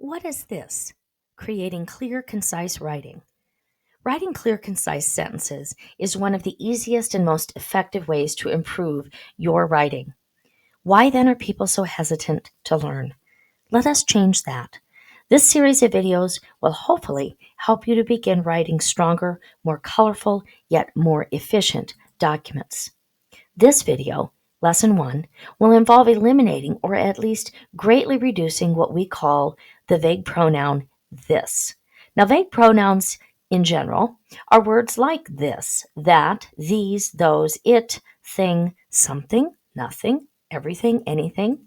What is this? Creating clear, concise writing. Writing clear, concise sentences is one of the easiest and most effective ways to improve your writing. Why then are people so hesitant to learn? Let us change that. This series of videos will hopefully help you to begin writing stronger, more colorful, yet more efficient documents. This video, Lesson 1, will involve eliminating or at least greatly reducing what we call the vague pronoun this. Now, vague pronouns in general are words like this, that, these, those, it, thing, something, nothing, everything, anything.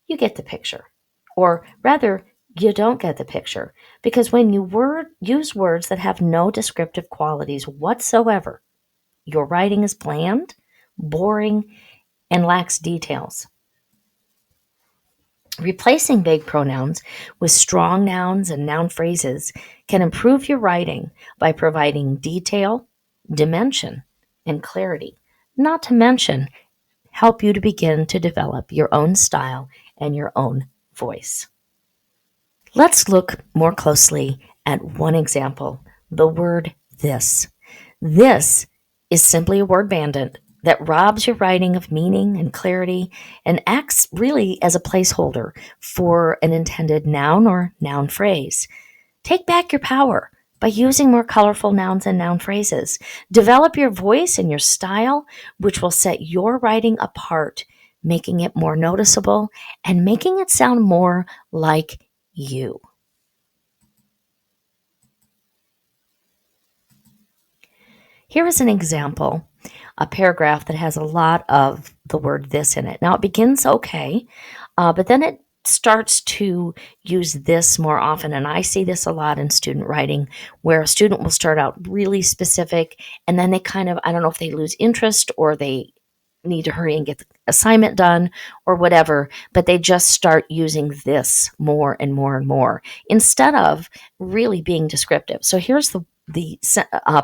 You get the picture. Or rather, you don't get the picture because when you use words that have no descriptive qualities whatsoever, your writing is bland, boring, and lacks details. Replacing vague pronouns with strong nouns and noun phrases can improve your writing by providing detail, dimension, and clarity, not to mention help you to begin to develop your own style and your own voice. Let's look more closely at one example, the word this. This is simply a word bandit that robs your writing of meaning and clarity and acts really as a placeholder for an intended noun or noun phrase. Take back your power by using more colorful nouns and noun phrases. Develop your voice and your style, which will set your writing apart, making it more noticeable and making it sound more like you. Here is an example, a paragraph that has a lot of the word this in it. Now it begins okay, but then it starts to use this more often. And I see this a lot in student writing where a student will start out really specific and then they kind of, I don't know if they lose interest or they need to hurry and get the assignment done or whatever, but they just start using this more and more and more instead of really being descriptive. So here's the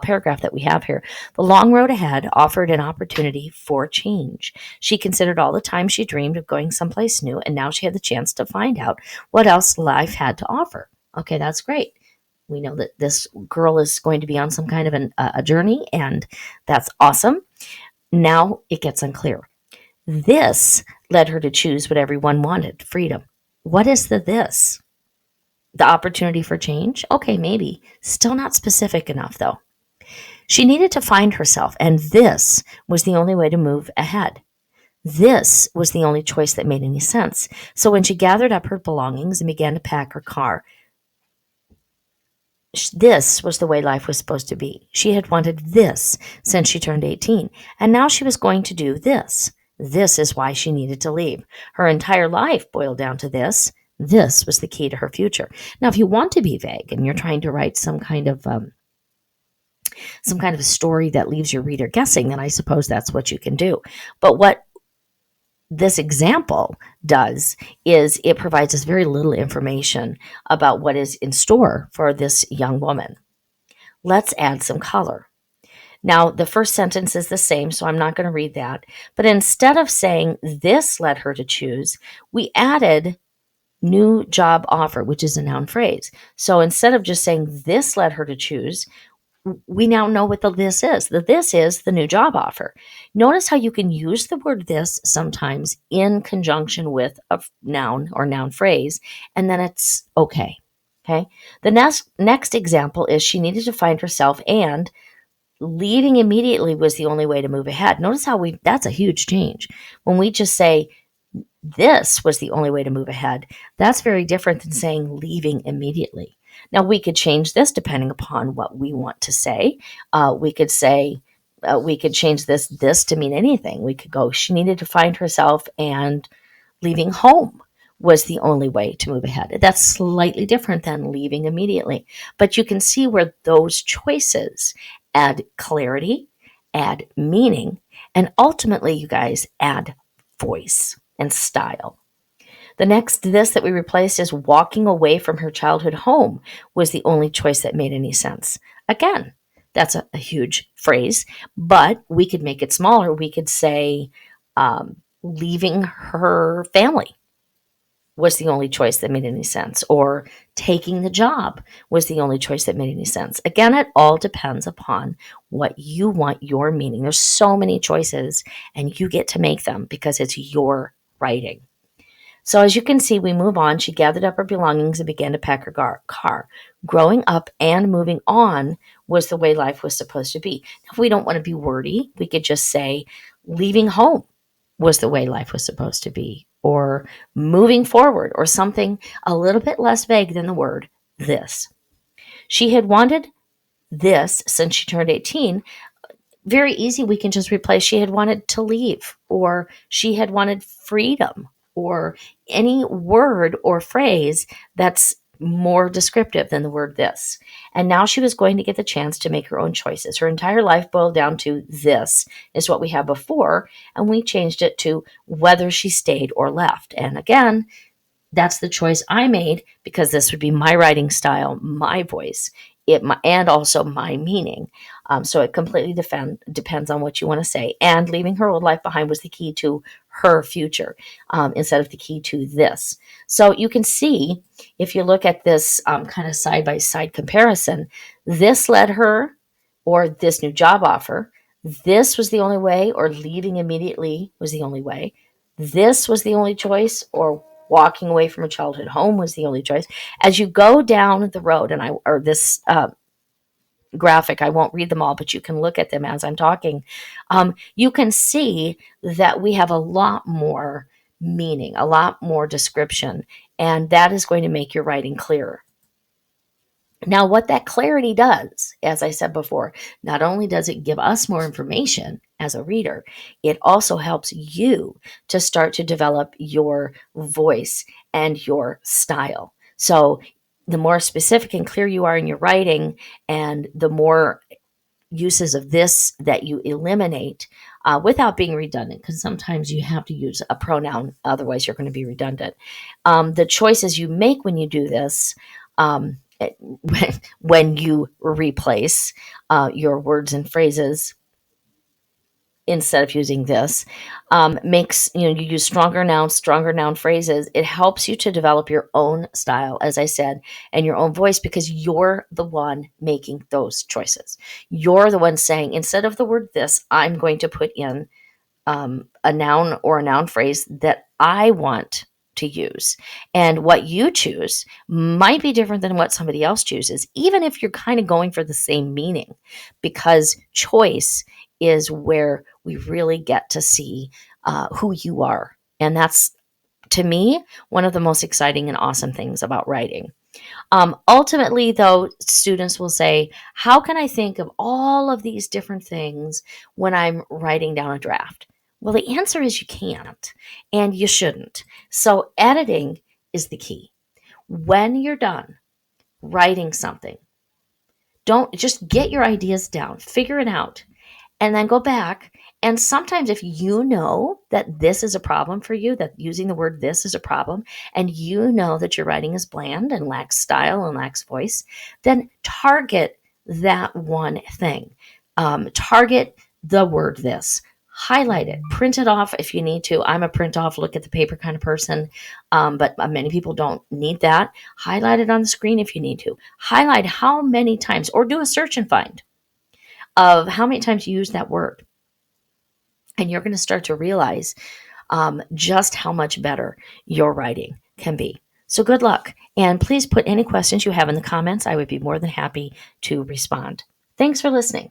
paragraph that we have here. The long road ahead offered an opportunity for change. She considered all the time she dreamed of going someplace new, and now she had the chance to find out what else life had to offer. Okay, that's great. We know that this girl is going to be on some kind of a journey, and that's awesome. Now it gets unclear. This led her to choose what everyone wanted, freedom. What is the this? The opportunity for change? Okay, maybe. Still not specific enough, though. She needed to find herself, and this was the only way to move ahead. This was the only choice that made any sense. So when she gathered up her belongings and began to pack her car, this was the way life was supposed to be. She had wanted this since she turned 18, and now she was going to do this. This is why she needed to leave. Her entire life boiled down to this. This was the key to her future. Now, if you want to be vague and you're trying to write some kind of a story that leaves your reader guessing, then I suppose that's what you can do. But what this example does is it provides us very little information about what is in store for this young woman. Let's add some color. Now, the first sentence is the same, so I'm not going to read that. But instead of saying this led her to choose, we added new job offer, which is a noun phrase. So instead of just saying this led her to choose, we now know what the this is. The this is the new job offer. Notice how you can use the word this sometimes in conjunction with a noun or noun phrase, and then it's okay. Okay. The next example is she needed to find herself, and leaving immediately was the only way to move ahead. Notice how that's a huge change. When we just say this was the only way to move ahead, that's very different than saying leaving immediately. Now, we could change this depending upon what we want to say. We could change this to mean anything. We could go, she needed to find herself, and leaving home was the only way to move ahead. That's slightly different than leaving immediately. But you can see where those choices add clarity, add meaning, and ultimately, you guys, add voice and style. The next this that we replaced is walking away from her childhood home was the only choice that made any sense. Again, that's a huge phrase, but we could make it smaller. We could say leaving her family. was the only choice that made any sense, or taking the job was the only choice that made any sense. Again, it all depends upon what you want your meaning. There's so many choices, and you get to make them because it's your writing. So, as you can see, we move on. She gathered up her belongings and began to pack her car. Growing up and moving on was the way life was supposed to be. If we don't want to be wordy, we could just say leaving home was the way life was supposed to be, or moving forward, or something a little bit less vague than the word this. She had wanted this since she turned 18. Very easy, we can just replace she had wanted to leave, or she had wanted freedom, or any word or phrase that's more descriptive than the word this. And now she was going to get the chance to make her own choices. Her entire life boiled down to this is what we had before, and we changed it to whether she stayed or left. And again, that's the choice I made because this would be my writing style, my voice, and also my meaning. So it completely depends on what you want to say. And leaving her old life behind was the key to her future instead of the key to this. So you can see, if you look at this kind of side by side comparison, this led her, or this new job offer, this was the only way, or leaving immediately was the only way. This was the only choice, or walking away from a childhood home was the only choice. As you go down the road, or this graphic, I won't read them all, but you can look at them as I'm talking. You can see that we have a lot more meaning, a lot more description, and that is going to make your writing clearer. Now, what that clarity does, as I said before, not only does it give us more information as a reader, it also helps you to start to develop your voice and your style. So, the more specific and clear you are in your writing, and the more uses of this that you eliminate without being redundant, because sometimes you have to use a pronoun, otherwise, you're going to be redundant. The choices you make when you do this, when you replace your words and phrases instead of using this, makes you use stronger noun phrases. It helps you to develop your own style, as I said, and your own voice, because you're the one making those choices. You're the one saying, instead of the word this, I'm going to put in a noun or a noun phrase that I want to use. And what you choose might be different than what somebody else chooses, even if you're kind of going for the same meaning, because choice is where we really get to see who you are. And that's, to me, one of the most exciting and awesome things about writing. Ultimately, though, students will say, how can I think of all of these different things when I'm writing down a draft? Well, the answer is you can't, and you shouldn't. So editing is the key. When you're done writing something, don't just get your ideas down, figure it out, and then go back. And sometimes, if you know that this is a problem for you, that using the word this is a problem, and you know that your writing is bland and lacks style and lacks voice, then target that one thing. Target the word this. Highlight it, print it off if you need to. I'm a print off, look at the paper kind of person, but many people don't need that. Highlight it on the screen if you need to. Highlight how many times, or do a search and find of how many times you use that word. And you're going to start to realize just how much better your writing can be. So good luck. And please put any questions you have in the comments. I would be more than happy to respond. Thanks for listening.